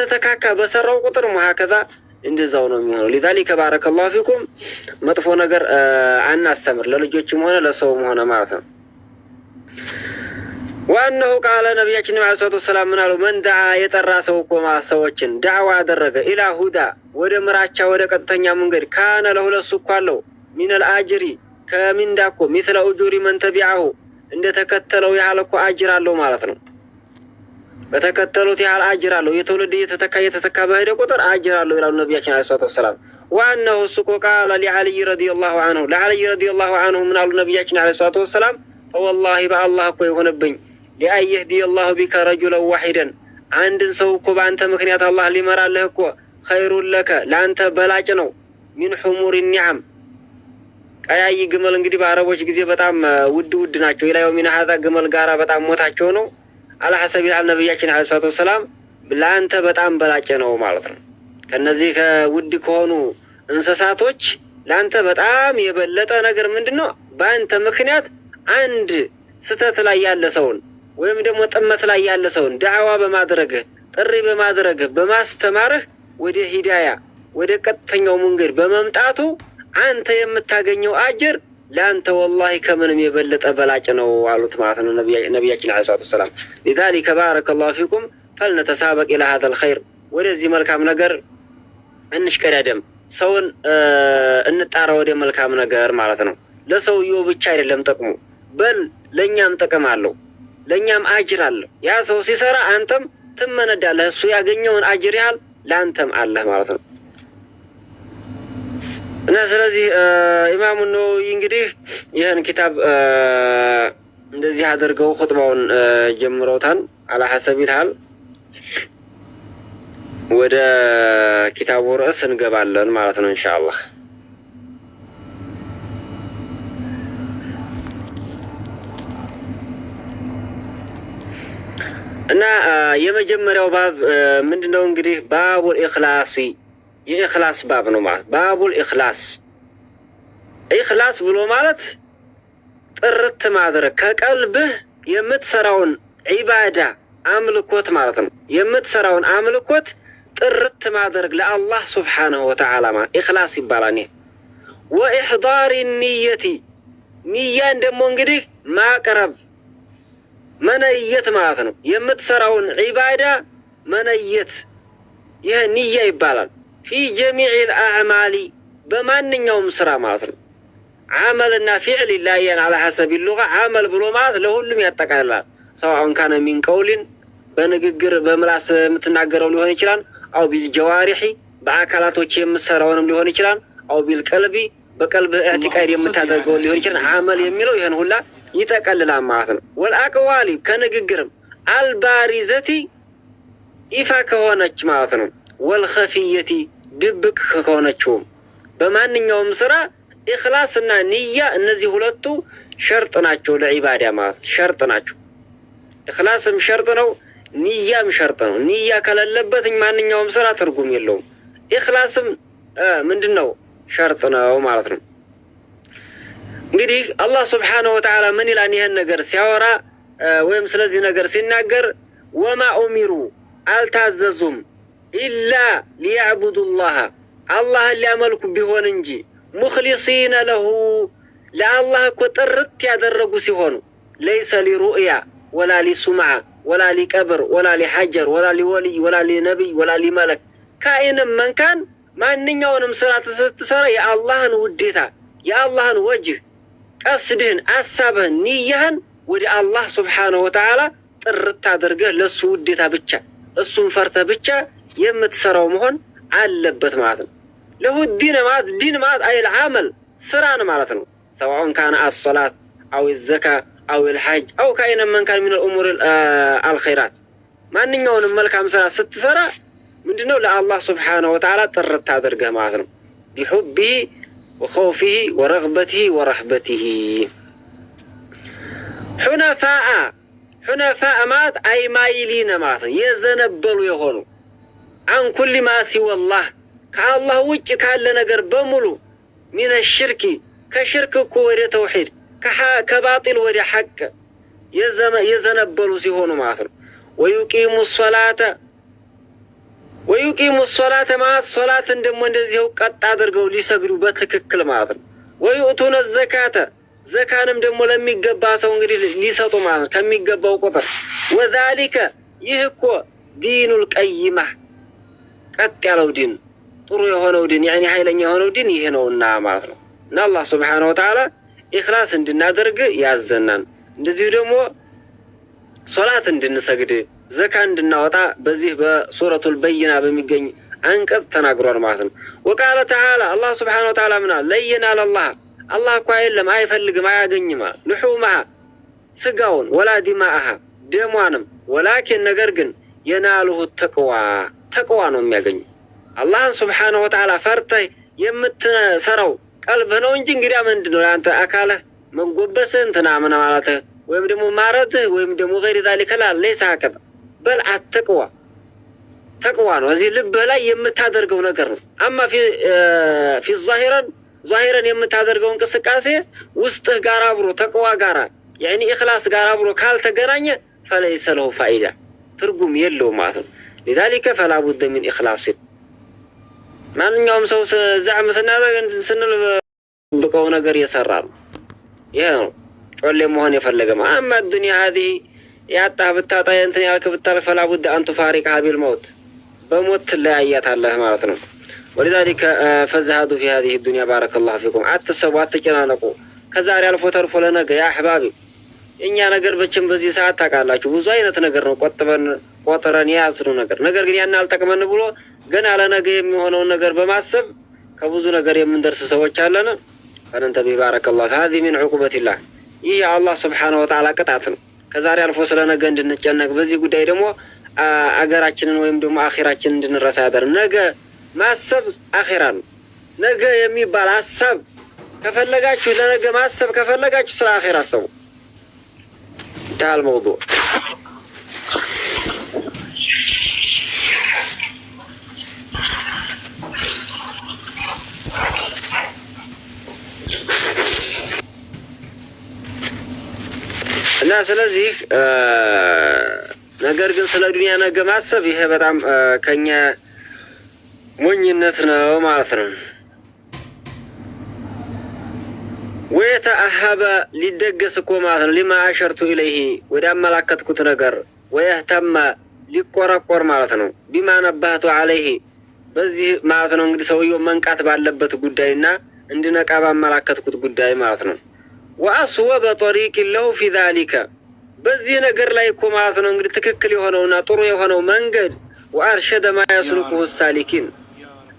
በተተካካ በሰራው ቁጥር ሙሐከዛ እንደዛው ነው የሚሆነው። لذلك بارك الله فيكم መጥፎ ነገር አናስተምር ለልጆችም ሆነ ለሰውም ሆነ ማለት ነው። وأنه قال نبينا عليه الصلاة والسلام من دعا يترى سوكما سوچن دعوة አደረገ إلى هدى ወደ ምራቻ ወደ ቀጥተኛ መንገድ كان له ለሱኳለው من الأجر ከምን ዳኮ مثل أجور من تبعه እንደተከተለው ያህል እኮ አጅር አለው ማለት ነው። በተከተሉት ያህል አጅር አለው። የተወለደ የተተካ በሄደ ቁጥር አጅር አለው ይላሉ ነብያችን አለይሂ ሰላቱ ወሰለም። وأنه سكو قال لعلي رضي الله عنه لعلي رضي الله عنه من አሉ ነብያችን አለይሂ ሰላቱ ወሰለም والله بالله እኮ ይሆንብኝ لأن يهدي الله بك رجلا واحدا عندن ሰው እኮ በአንተ ምክንያት አላህ ሊመራልህ እኮ خير لك ለአንተ በላጭ ነው من حمور النعم ቀያይ ግመል እንግዲህ በአረቦች ጊዜ በጣም ውድ ናቸው። ኢላዩ ሚና ሀዛ ግመል ጋራ በጣም ሞታቸው ነው። አላ ሐሰብ ይላል ነብያችን አለይሂ ሰላቱ ወሰለም ለአንተ በጣም በላጭ ነው ማለት ነው። ከነዚህ ከውድ ከሆኑ እንስሳቶች ለአንተ በጣም የበለጠ ነገር ምንድነው? በአንተ ምክንያት አንድ ስተት ላይ ያለ ሰውን ወይም ደግሞ ጥመት ላይ ያለ ሰውን ዳዕዋ በማድረግህ ጥሪ በማድረግህ በማስተማርህ ወደ ሂዳያ ወደ ቀጥተኛው መንገድ በመምጣቱ አንተ የምታገኘው አጅር ለአንተ والله ከምንም የበለጠ በላጭ ነው አሉት ማለት ነው ነብያችን አለይሂ ሰላቱ ወሰለም። لذلك بارك الله فيكم فلنتسابق الى هذا الخير ወደዚህ መልካም ነገር እንሽቀዳደም ሰውን እንጣራ ወደ መልካም ነገር ማለት ነው። ለሰውየው ብቻ አይደለም ጥቅሙ በል ለኛም ጥቅም አለው ለኛም አጅር አለው። ያ ሰው ሲሰራ አንተም ትመነዳለህ እሱ ያገኘውን አጅር ያህል ለአንተም አለህ ማለት ነው። እና ስለዚህ ኢማሙ ነወዊ እንግዲህ ይህን ኪታብ እንደዚህ አድርገው ኹጥባውን ጀምረውታል። አላ ሐሰቢል ሐል ወደ ኪታቡ ርዕስ እንገባለን ማለት ነው ኢንሻአላህ። እና የመጀመሪያው ባብ ምንድነው እንግዲህ ባቡል ኢኽላሲ የኢኽላስ ባብ ነው ማለት ባቡል ኢኽላስ። ኢኽላስ ብሎ ማለት ጥርት ማድረግ ከቀልብህ የምትሰራውን ዒባዳ አምልኮት ማለት ነው። የምትሰራውን አምልኮት ጥርት ማድረግ ለአላህ ሱብሓነሁ ወተዓላ ማለት ኢኽላስ ይባላል። ወኢሕዳር ኒየቲ ኒያን ደግሞ እንግዲህ ማቅረብ መነየት ማለት ነው። የምትሰራውን ዒባዳ መነየት ይህ ንያ ይባላል። ፊ ጀሚዕል አዕማሊ በማንኛውም ስራ ማለት ነው። ዓመልና ፊዕል ይለያያል አላ ሐሰብ ሉጋ። ዓመል ብሎ ማለት ለሁሉም ያጠቃልላል። ሰዋኡን ካነ ሚን ቀውሊን በንግግር በምላስ የምትናገረው ሊሆን ይችላል። አው ቢልጀዋሪሒ በአካላቶች የምትሰራውንም ሊሆን ይችላል። አው ቢልቀልቢ በቀልብህ ኢዕቲቃድ የምታደርገው ሊሆን ይችላል። ዓመል የሚለው ይህን ሁላ ይጠቀልላል ማለት ነው። ወልአቅዋሊ ከንግግርም አልባሪዘቲ ይፋ ከሆነች ማለት ነው። ወልኸፊየቲ ድብቅ ከሆነችውም በማንኛውም ስራ ኢኽላስና ንያ እነዚህ ሁለቱ ሸርጥ ናቸው ለዒባዳ ማለት ሸርጥ ናቸው። ኢኽላስም ሸርጥ ነው፣ ንያም ሸርጥ ነው። ንያ ከሌለበት ማንኛውም ስራ ትርጉም የለውም። ኢኽላስም ምንድነው ሸርጥ ነው ማለት ነው። እንግዲህ አላህ ሱብሓነሁ ወተዓላ ምን ይላል ይሄን ነገር ሲያወራ ወይም ስለዚህ ነገር ሲናገር ወማ ኡሚሩ አልታዘዙም ኢላ ሊያዕቡዱላህ አላህን ሊያመልኩ ቢሆን እንጂ ሙኽሊሲነ ለሁ ለአላህ እኮ ጥርት ያደረጉ ሲሆኑ ለይሰ ሊሩእያ ወላ ሊሱምዓ ወላ ሊቀብር ወላ ሊሐጀር ወላ ሊወልይ ወላ ሊነቢይ ወላ ሊመለክ ካኢንም መንካን ማንኛውንም ስራ ስትሰራ የአላህን ውዴታ የአላህን ወጅህ ቀስድህን አሳብህን ንያህን ወደ አላህ ሱብሓነሁ ወተዓላ ጥርት አድርገህ ለሱ ውዴታ ብቻ እሱን ፈርተህ ብቻ የምትሰራው መሆን አለበት ማለት ነው። ለሁ ዲን ማለት ዲን ማለት አይል ዓመል ስራን ማለት ነው። ሰዋኡን ካነ አስሶላት አው ዘካ አው ልሐጅ አው ካኢነ መን ካን ሚን ልእሙር አልኸይራት ማንኛውንም መልካም ስራ ስትሰራ ምንድነው ለአላህ ሱብሓነሁ ወተዓላ ጥርት አድርገህ ማለት ነው። ቢሑቢሂ ወኸውፊሂ ወረግበቲሂ ወረህበቲሂ ሑነፋአ ማለት አይማይሊነ ማለት ነው። የዘነበሉ የሆኑ አን ኩሊ ማ ሲወላህ ከአላህ ውጭ ካለ ነገር በሙሉ ሚነ ሽርኪ ከሽርክ እኮ ወደ ተውሒድ ከባጢል ወደ ሐቅ የዘነበሉ ሲሆኑ ማለት ነው። ወዩቂሙ ሶላተ ወዩቂሙ ሶላተ ማለት ሶላትን ደግሞ እንደዚሁ ቀጥ አድርገው ሊሰግዱ በትክክል ማለት ነው። ወዩእቱነ ዘካተ ዘካንም ደግሞ ለሚገባ ሰው እንግዲህ ሊሰጡ ማለት ነው ከሚገባው ቁጥር። ወዛሊከ ይህ እኮ ዲኑል ቀይማ ቀጥ ያለው ዲን ጥሩ የሆነው ዲን ያኒ ኃይለኛ የሆነው ዲን ይሄ ነውና ማለት ነው። እና አላህ ሱብሓነሁ ወተዓላ ኢኽላስ እንድናደርግ ያዘናን፣ እንደዚሁ ደግሞ ሶላት እንድንሰግድ ዘካ እንድናወጣ በዚህ በሱረቱል በይና በሚገኝ አንቀጽ ተናግሯል ማለት ነው። ወቃለ ተዓላ አላህ ሱብሓነሁ ወተዓላ ምና ለየናል አላህ እኮ የለም አይፈልግም አያገኝም ልሑመሃ ስጋውን ወላ ዲማአሃ ደሟንም ወላኪን ነገር ግን የናሉሁ ተቅዋ ነው የሚያገኙ። አላህን ሱብሓነሁ ወተዓላ ፈርተህ የምትሰራው ቀልብህ ነው እንጂ እንግዲያ ምንድን ነው አንተ አካልህ መንጎበስህ እንትና ምን ማለትህ ወይም ደግሞ ማረትህ ወይም ደግሞ ገይር ዛሊከ ለይሰ ሀከዛ በል ተቅዋ ነው እዚህ ልብህ ላይ የምታደርገው ነገር ነው። አማ ፊ ዛሂረን የምታደርገው እንቅስቃሴ ውስጥህ ጋር አብሮ ተቅዋ ጋር ያኒ ኢኽላስ ጋር አብሮ ካልተገናኘ ፈለይሰ ለሁ ፋኢዳ ትርጉም የለውም ማለት ነው። لذلك فلا بد من إخلاص ማንኛውም ሰው ዛዕም ስናደርግ ስንል በቀው ነገር ይሰራል። ይሄ ነው ጮሌ መሆን የፈለገው። አማ الدنيا هذه ያጣህ ብታጣ እንትን ያልክ ብታል فلا بد أن تفارقها بالموت በሞት ላይ ያያታለህ ማለት ነው። ولذلك فزهدوا في هذه الدنيا بارك الله فيكم አትሰቡ አትጨናነቁ ከዛሬ አልፎ ተርፎ ለነገ ያ አህባቢ እኛ ነገር በችም በዚህ ሰዓት ታውቃላችሁ ብዙ አይነት ነገር ነው ቆጥረን ያዝነው ነገር ግን ያን አልጠቅመን ብሎ ገና ለነገ የሚሆነውን ነገር በማሰብ ከብዙ ነገር የምንደርስ ሰዎች አለን። ፈነንተ ቢባረከላህ هذه من عقوبة الله ይህ አላህ Subhanahu Wa Ta'ala ቅጣት ነው። ከዛሬ አልፎ ስለነገ እንድንጨነቅ በዚህ ጉዳይ ደግሞ አገራችንን ወይም ደግሞ አኺራችንን እንድንረሳ ያደርግ ነገ ማሰብ አኺራ ነው። ነገ የሚባል ሐሳብ ከፈለጋችሁ ለነገ ማሰብ ከፈለጋችሁ ስለ አኺራ አስቡ። تعال الموضوع እና ስለዚህ ነገር ግን ስለ ዱንያ ነገ ማሰብ ይሄ በጣም ከኛ ሞኝነት ነው ማለት ነው። ወየተአሀበ ሊደገስ እኮ ማለት ነው ሊማ አሸርቱ ኢለይሂ ወደ አመላከትኩት ነገር ወየህተመ ሊቆረቆር ማለት ነው ቢማ ነባህቱ አለይሂ በዚህ ማለት ነው እንግዲህ ሰውየው መንቃት ባለበት ጉዳይና እንድነቃ ባመላከትኩት ጉዳይ ማለት ነው። ወአስወበ ጠሪቅ ለሁ ፊ ዛሊከ በዚህ ነገር ላይ እኮ ማለት ነው እንግዲህ ትክክል የሆነውና ጥሩ የሆነው መንገድ ወአርሸደ ማ ያስሉኩሁ ሳሊኪን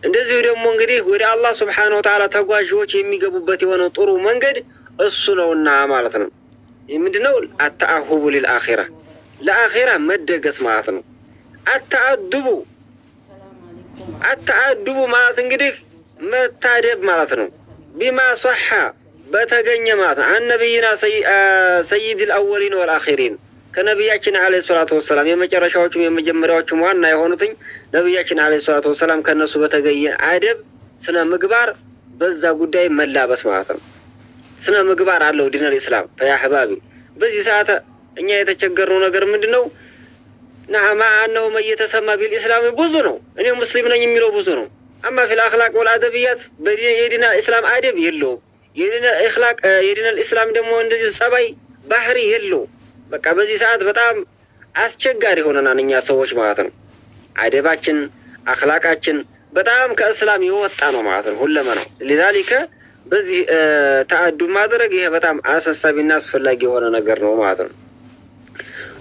እንደዚሁ ደግሞ እንግዲህ ወደ አላህ Subhanahu Wa Ta'ala ተጓዦች የሚገቡበት የሆነው ጥሩ መንገድ እሱ ነውና ማለት ነው። ምንድነው አተአሁቡ ለልአኺራ ለአኺራ መደገስ ማለት ነው። አተአዱቡ ማለት እንግዲህ መታደብ ማለት ነው። ቢማ ሶሐ በተገኘ ማለት ነው ነብይና ሰይድ الأولين والآخرين ከነብያችን አለይሂ ሰላቱ ወሰለም የመጨረሻዎቹም የመጀመሪያዎቹም ዋና የሆኑትኝ ነብያችን አለይሂ ሰላቱ ወሰለም ከነሱ በተገኘ አደብ ስነ ምግባር በዛ ጉዳይ መላበስ ማለት ነው። ስነ ምግባር አለው ዲነል ኢስላም ያ አህባቢ። በዚህ ሰዓት እኛ የተቸገረው ነገር ምንድነው? ነዓማ አንሁ መየተሰማ ቢልኢስላም ብዙ ነው። እኔ ሙስሊም ነኝ የሚለው ብዙ ነው። አማ ፊል አኽላቅ ወልአደብያት የዲነል ኢስላም አደብ የለውም። የዲነል ኢስላም ደግሞ እንደዚህ ጸባይ ባህሪ የለው። በቃ በዚህ ሰዓት በጣም አስቸጋሪ ሆነናል እኛ ሰዎች ማለት ነው። አደባችን አኽላቃችን በጣም ከእስላም የወጣ ነው ማለት ነው ሁለመናው። ለذلك በዚህ ተአዱ ማድረግ ይሄ በጣም አሳሳቢና አስፈላጊ የሆነ ነገር ነው ማለት ነው።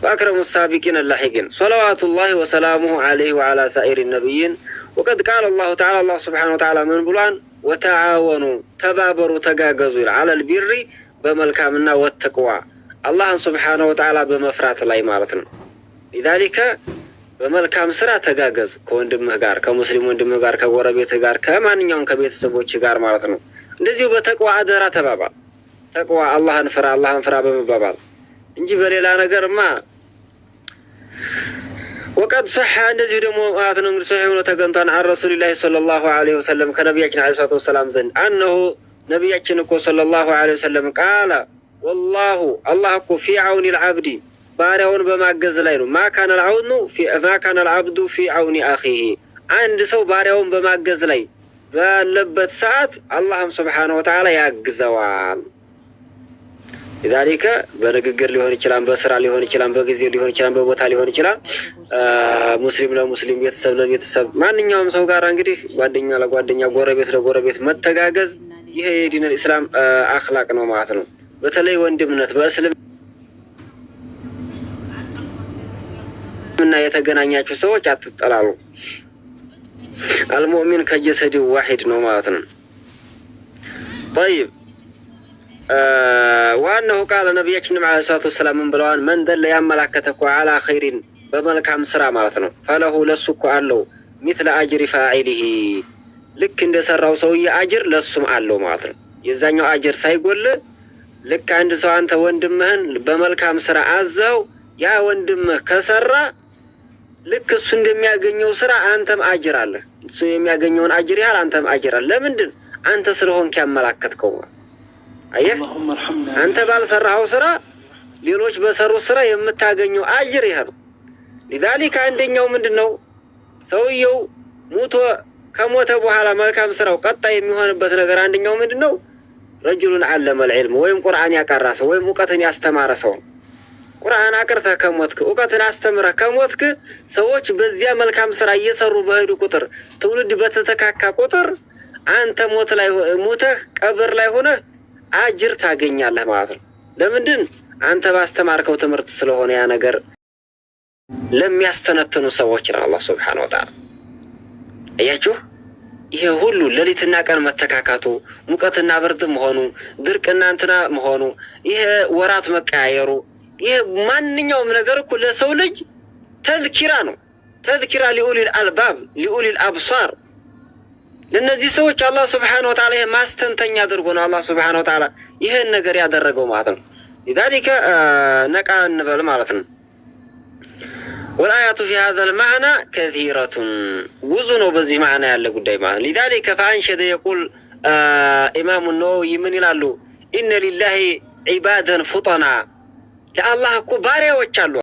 واكرم السابقين اللاحقين صلوات الله وسلامه عليه وعلى سائر النبيين وقد قال الله تعالى الله سبحانه وتعالى من بلان وتعاونوا تبابروا تغاغزوا على البر بملكامنا والتقوى الله سبحانه وتعالى بمفرات ላይ ማለት ነው። لذلك በመልካም ስራ ተጋገዝ ከወንድምህ ጋር ከሙስሊም ወንድምህ ጋር ከጎረቤትህ ጋር ከማንኛውም ከቤተሰቦች ጋር ማለት ነው። እንደዚሁ በተቅዋ አደራ ተባባል። ተቅዋ አላህን ፍራ በመባባል እንጂ በሌላ ነገርማ وقد صح እንደዚሁ ደግሞ ማለት ነው እንግዲህ ሶሒህ ሆኖ ተገንቷን عن رسول الله صلى الله عليه وسلم ከነብያችን አለይሂ ሰላቱ ወሰለም ዘንድ أنه ነብያችን እኮ صلى الله عليه وسلم قال والله الله እኮ في عون العبد ባሪያውን በማገዝ ላይ ነው። ما كان العبد في عون اخيه አንድ ሰው ባሪያውን በማገዝ ላይ ባለበት ሰዓት አላህም ሱብሓነሁ ወተዓላ ያግዘዋል። لذلك በንግግር ሊሆን ይችላል፣ በስራ ሊሆን ይችላል፣ በጊዜ ሊሆን ይችላል፣ በቦታ ሊሆን ይችላል። ሙስሊም ለሙስሊም፣ ቤተሰብ ለቤተሰብ፣ ማንኛውም ሰው ጋር እንግዲህ ጓደኛ ለጓደኛ፣ ጎረቤት ለጎረቤት መተጋገዝ ይሄ የዲን ኢስላም አኽላቅ ነው ማለት ነው። በተለይ ወንድምነት በእስልምና የተገናኛችሁ ሰዎች አትጠላሉ። አልሙእሚን ከጀሰዲ ዋሂድ ነው ማለት ነው። طيب ዋናው ቃል ነብያችን መሐመድ ሰለላሁ ዐለይሂ ወሰለም ብለዋል፣ መን ደለ ያመላከተኩ አላ ኸይሪን በመልካም ስራ ማለት ነው፣ ፈለሁ ለሱኩ አለው ሚስለ አጅሪ ፋዒሊሂ ልክ እንደሰራው ሰውዬ አጅር ለሱም አለው ማለት ነው። የዛኛው አጅር ሳይጎል ልክ አንድ ሰው አንተ ወንድምህን በመልካም ስራ አዘው ያ ወንድምህ ከሰራ ልክ እሱ እንደሚያገኘው ስራ አንተም አጅር አለ። እሱ የሚያገኘውን አጅር ያህል አንተም አጅር አለ። ለምንድን አንተ ስለሆንክ ያመላከትከው ማለት አየህ። አንተ ባልሰራኸው ስራ ሌሎች በሰሩት ስራ የምታገኘው አጅር ይሄ ነው። لذلك አንደኛው ምንድነው ሰውየው ከሞተ በኋላ መልካም ስራው ቀጣይ የሚሆንበት ነገር አንደኛው ምንድነው ረጁሉን علم العلم ወይም ቁርአን ያቀራ ሰው ወይም ዕውቀትን ያስተማረ ሰው። ቁርአን አቅርተህ ከሞትክ ዕውቀትን አስተምረህ ከሞትክ ሰዎች በዚያ መልካም ስራ እየሰሩ በሄዱ ቁጥር ትውልድ በተተካካ ቁጥር አንተ ሞተህ ቀብር ላይ ሆነህ አጅር ታገኛለህ ማለት ነው። ለምንድን አንተ ባስተማርከው ትምህርት ስለሆነ ያ ነገር ለሚያስተነትኑ ሰዎች ነው አላህ ሱብሓነሁ ወተዓላ። አያችሁ ይሄ ሁሉ ሌሊትና ቀን መተካካቱ፣ ሙቀትና ብርድ መሆኑ፣ ድርቅና እንትና መሆኑ፣ ይሄ ወራት መቀያየሩ፣ ይሄ ማንኛውም ነገር እኮ ለሰው ልጅ ተዝኪራ ነው። ተዝኪራ ሊኡሊል አልባብ ሊኡሊል አብሳር። ለነዚህ ሰዎች አላህ ሱብሓነሁ ወተዓላ ይሄ ማስተንተኛ አድርጎ ነው አላህ ሱብሓነሁ ወተዓላ ይሄን ነገር ያደረገው ማለት ነው። لذلك ነቃ እንበል ማለት ነው። والآيات في هذا المعنى كثيرة وزنوا بزي معنى يالا قداي معنا. لذلك فأنشد يقول إمام النووي من يلالو إن لله عبادا فطنا لله كباري وچالو